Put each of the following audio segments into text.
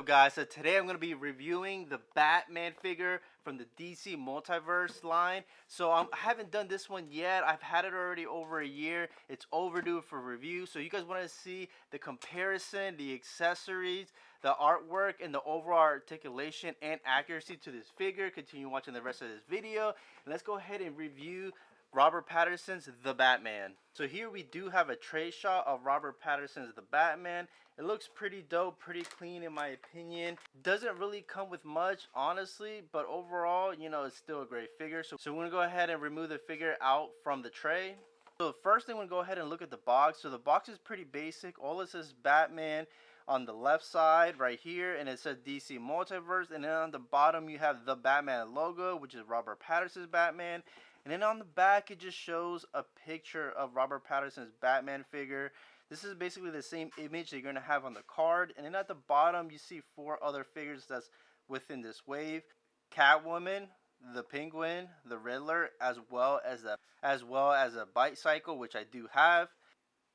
up, guys? So today I'm going to be reviewing the Batman figure from the DC Multiverse line. So I haven't done this one yet. I've had it already over a year. It's overdue for review. So you guys want to see the comparison, the accessories, the artwork, and the overall articulation and accuracy to this figure, continue watching the rest of this video. And let's go ahead and review Robert Pattinson's The Batman. So here we do have a trade shot of Robert Pattinson's The Batman. It looks pretty dope, pretty clean in my opinion. Doesn't really come with much, honestly, but overall, you know, it's still a great figure. So we're gonna go ahead and remove the figure out from the tray. So the first thing, we're gonna go ahead and look at the box. So the box is pretty basic. All it says Batman on the left side right here, and it says DC Multiverse, and then on the bottom you have the Batman logo, which is Robert Pattinson's Batman. And then on the back, it just shows a picture of Robert Pattinson's Batman figure. This is basically the same image that you're going to have on the card. And then at the bottom, you see 4 other figures that's within this wave. Catwoman, the Penguin, the Riddler, as well as a bicycle, which I do have.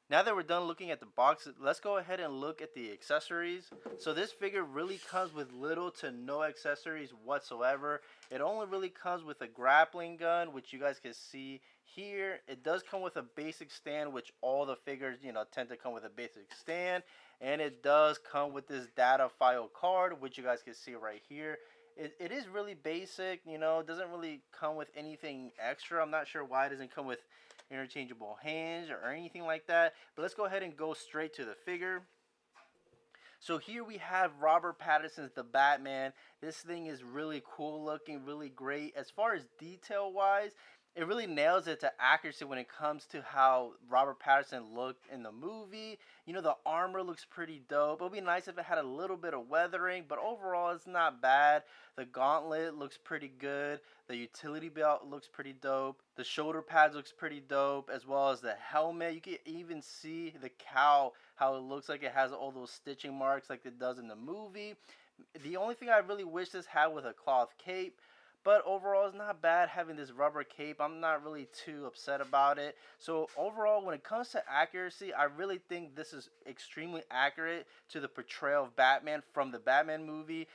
Now that we're done looking at the box, let's go ahead and look at the accessories. So this figure really comes with little to no accessories whatsoever. It only really comes with a grappling gun, which you guys can see here. It does come with a basic stand, which all the figures, you know, tend to come with a basic stand. And it does come with this data file card, which you guys can see right here. It is really basic, you know, it doesn't really come with anything extra. I'm not sure why it doesn't come with interchangeable hands or anything like that, but let's go ahead and go straight to the figure. So here we have Robert Pattinson's The Batman. This thing is really cool looking, really great. As far as detail wise, it really nails it to accuracy when it comes to how Robert Pattinson looked in the movie. You know, the armor looks pretty dope. It would be nice if it had a little bit of weathering, but overall it's not bad. The gauntlet looks pretty good. The utility belt looks pretty dope. The shoulder pads looks pretty dope, as well as the helmet. You can even see the cowl, how it looks like it has all those stitching marks like it does in the movie. The only thing I really wish this had was a cloth cape. But overall, it's not bad having this rubber cape. I'm not really too upset about it. So overall, when it comes to accuracy, I really think this is extremely accurate to the portrayal of Batman from the Batman movie.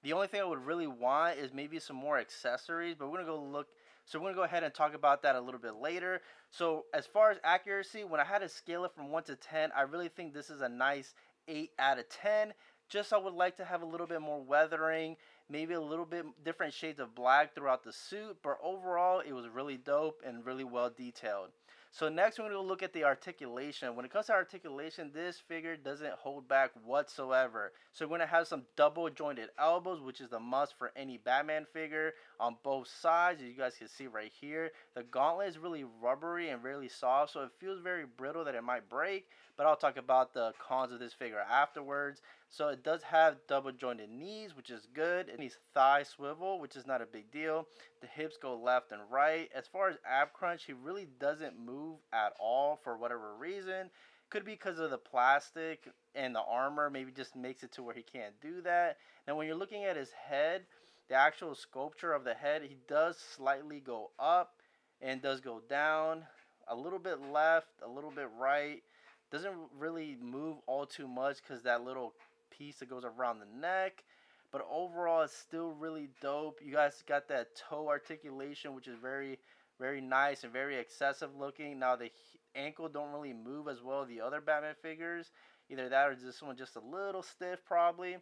The only thing I would really want is maybe some more accessories, but we're going to go look. So we're going to go ahead and talk about that a little bit later. So as far as accuracy, when I had to scale it from 1 to 10, I really think this is a nice 8 out of 10. Just I would like to have a little bit more weathering, maybe a little bit different shades of black throughout the suit, but overall it was really dope and really well detailed. So next we're going to look at the articulation. When it comes to articulation, this figure doesn't hold back whatsoever. So we're going to have some double jointed elbows, which is the must for any Batman figure on both sides, as you guys can see right here. The gauntlet is really rubbery and really soft, so it feels very brittle that it might break, but I'll talk about the cons of this figure afterwards. So it does have double jointed knees, which is good. It needs thigh swivel, which is not a big deal. The hips go left and right. As far as ab crunch, he really doesn't move at all for whatever reason. Could be because of the plastic and the armor, maybe just makes it to where he can't do that. Now when you're looking at his head, the actual sculpture of the head, he does slightly go up and does go down, a little bit left, a little bit right. Doesn't really move all too much because that little piece that goes around the neck, but overall it's still really dope. You guys got that toe articulation, which is very nice and very excessive looking. Now the ankle don't really move as well as the other Batman figures, either that or this one just a little stiff probably.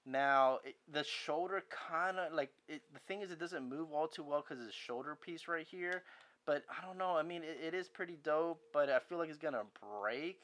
Now the shoulder kind of like the thing is, it doesn't move all too well because it's shoulder piece right here, but I don't know, I mean it is pretty dope, but I feel like it's gonna break.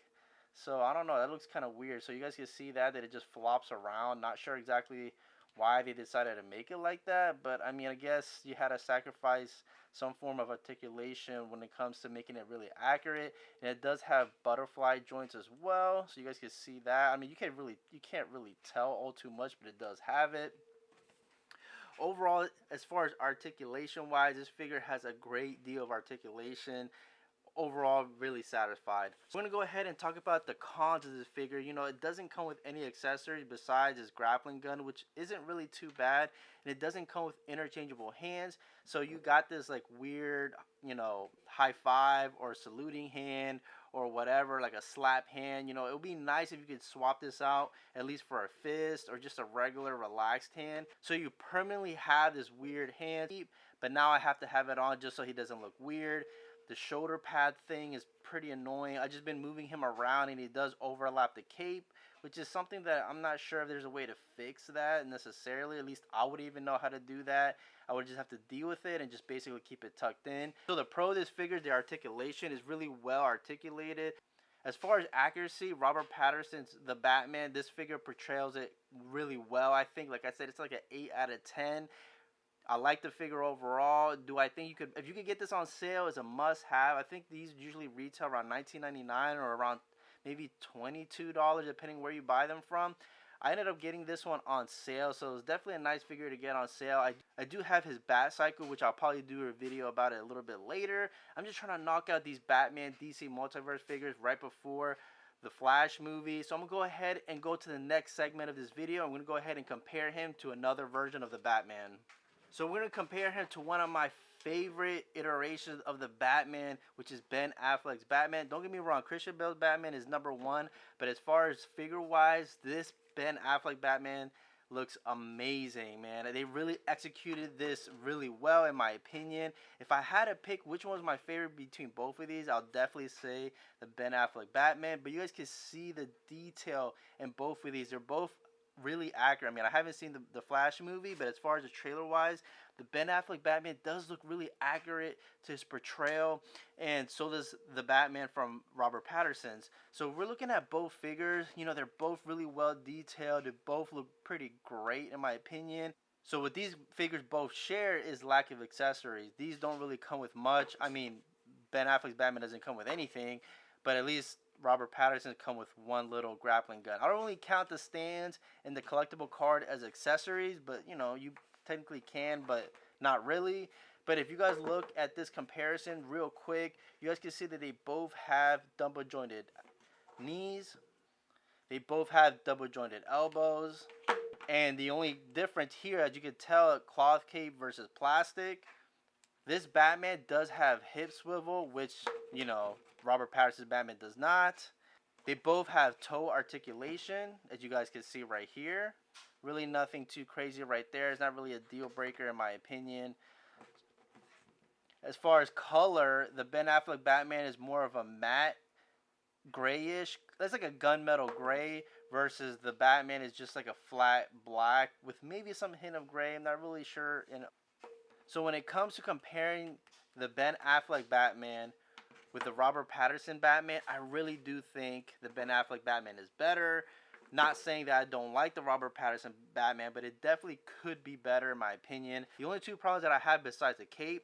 So I don't know, that looks kind of weird. So you guys can see that it just flops around. Not sure exactly why they decided to make it like that, but I mean, I guess you had to sacrifice some form of articulation when it comes to making it really accurate. And it does have butterfly joints as well, so you guys can see that. I mean, you can't really tell all too much, but it does have it. Overall, as far as articulation wise, this figure has a great deal of articulation. Overall, really satisfied. So we're gonna go ahead and talk about the cons of this figure. You know, it doesn't come with any accessories besides this grappling gun, which isn't really too bad, and it doesn't come with interchangeable hands. So you got this like weird, you know, high five or saluting hand, or whatever, like a slap hand. You know, it would be nice if you could swap this out at least for a fist or just a regular relaxed hand, so you permanently have this weird hand. But now I have to have it on just so he doesn't look weird. The shoulder pad thing is pretty annoying. I just been moving him around and he does overlap the cape, which is something that I'm not sure if there's a way to fix that necessarily. At least I would even know how to do that. I would just have to deal with it and just basically keep it tucked in. So the pro of this figure, the articulation is really well articulated. As far as accuracy, Robert Pattinson's The Batman, this figure portrays it really well. I think, like I said, it's like an 8 out of 10. I like the figure overall. Do I think if you could get this on sale, it's a must-have. I think these usually retail around $19.99 or around maybe $22, depending where you buy them from. I ended up getting this one on sale, so it's definitely a nice figure to get on sale. I do have his Bat Cycle, which I'll probably do a video about it a little bit later. I'm just trying to knock out these Batman DC Multiverse figures right before the Flash movie. So I'm going to go ahead and go to the next segment of this video. I'm going to go ahead and compare him to another version of the Batman. So we're going to compare him to one of my favorite iterations of the Batman, which is Ben Affleck's Batman. Don't get me wrong, Christian Bale's Batman is #1, but as far as figure wise, this Ben Affleck Batman looks amazing, man. They really executed this really well, in my opinion. If I had to pick which one was my favorite between both of these, I'll definitely say the Ben Affleck Batman. But you guys can see the detail in both of these. They're both really accurate. I mean, I haven't seen the Flash movie, but as far as the trailer wise, the Ben Affleck Batman does look really accurate to his portrayal, and so does the Batman from Robert Pattinson's. So we're looking at both figures. You know, they're both really well detailed. They both look pretty great in my opinion. So what these figures both share is lack of accessories. These don't really come with much. I mean, Ben Affleck's Batman doesn't come with anything, but at least Robert Pattinson come with one little grappling gun. I don't really count the stands and the collectible card as accessories, but you know, you technically can, but not really. But if you guys look at this comparison real quick, you guys can see that they both have double jointed knees. They both have double jointed elbows. And the only difference here, as you can tell, cloth cape versus plastic. This Batman does have hip swivel, which, you know, Robert Pattinson's Batman does not. They both have toe articulation, as you guys can see right here. Really nothing too crazy right there. It's not really a deal breaker in my opinion. As far as color, the Ben Affleck Batman is more of a matte grayish. That's like a gunmetal gray, versus the Batman is just like a flat black with maybe some hint of gray. I'm not really sure. So when it comes to comparing the Ben Affleck Batman with the Robert Pattinson Batman, I really do think the Ben Affleck Batman is better. Not saying that I don't like the Robert Pattinson Batman, but it definitely could be better in my opinion. The only two problems that I have besides the cape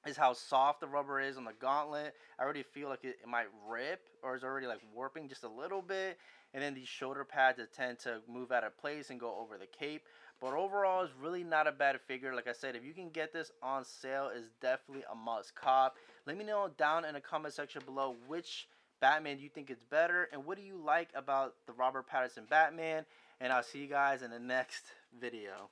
is how soft the rubber is on the gauntlet. I already feel like it might rip, or is already like warping just a little bit. And then these shoulder pads that tend to move out of place and go over the cape. But overall, it's really not a bad figure. Like I said, if you can get this on sale, it's definitely a must cop. Let me know down in the comment section below which Batman you think is better, and what do you like about the Robert Pattinson Batman. And I'll see you guys in the next video.